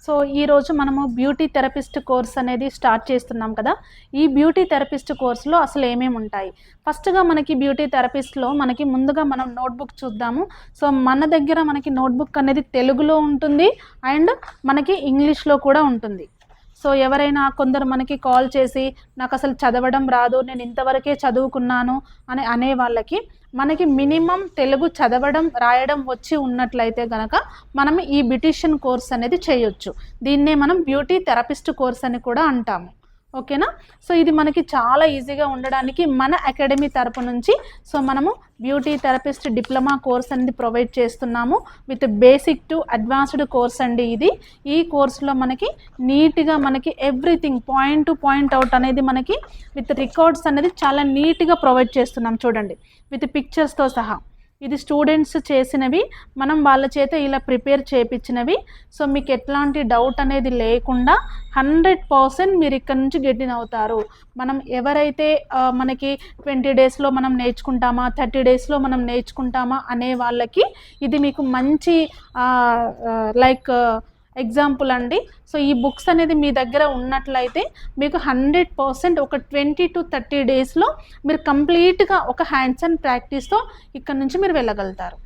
So ఈరోజు మనము beauty therapist course అనేది స్టార్ట్ చేస్తున్నాం కదా. ఈ బ్యూటీ థెరపిస్ట్ కోర్సులో అసలు ఏమేమి ఉంటాయి? ఫస్ట్గా మనకి బ్యూటీ థెరపిస్ట్లో మనకి ముందుగా మనం నోట్బుక్ చూద్దాము. సో మన దగ్గర మనకి నోట్బుక్ అనేది తెలుగులో ఉంటుంది అండ్ మనకి ఇంగ్లీష్లో కూడా ఉంటుంది. సో ఎవరైనా కొందరు మనకి కాల్ చేసి నాకు అసలు చదవడం రాదు, నేను ఇంతవరకే చదువుకున్నాను అని అనే వాళ్ళకి మనకి మినిమం తెలుగు చదవడం రాయడం వచ్చి ఉన్నట్లయితే కనుక మనం ఈ బ్యూటిషియన్ కోర్స్ అనేది చేయొచ్చు. దీన్నే మనం బ్యూటీ థెరపిస్ట్ కోర్స్ అని కూడా అంటాము. ఓకేనా? సో ఇది మనకి చాలా ఈజీగా ఉండడానికి మన అకాడమీ తరపు నుంచి సో మనము బ్యూటీ థెరపిస్ట్ డిప్లొమా కోర్స్ అనేది ప్రొవైడ్ చేస్తున్నాము with basic to advanced course అండి ఇది. ఈ కోర్సులో మనకి నీట్గా మనకి everything point to point out అనేది మనకి విత్ రికార్డ్స్ అనేది చాలా నీట్గా ప్రొవైడ్ చేస్తున్నాం. చూడండి, విత్ పిక్చర్స్తో సహా. ఇది స్టూడెంట్స్ చేసినవి, మనం వాళ్ళ చేత ఇలా ప్రిపేర్ చేయించినవి. సో మీకు ఎట్లాంటి డౌట్ అనేది లేకుండా 100% మీరు ఇక్కడ నుంచి గెట్ ఇన్ అవుతారు. మనం ఎవరైతే మనకి 20 డేస్లో మనం నేర్చుకుంటామా, 30 డేస్లో మనం నేర్చుకుంటామా అనే వాళ్ళకి ఇది మీకు మంచి లైక్ ఎగ్జాంపుల్ అండి. సో ఈ బుక్స్ అనేది మీ దగ్గర ఉన్నట్లయితే మీకు 100% ఒక 20 to 30 డేస్లో మీరు కంప్లీట్గా ఒక హ్యాండ్స్ అండ్ ప్రాక్టీస్తో ఇక్కడ నుంచి మీరు వెళ్ళగలుగుతారు.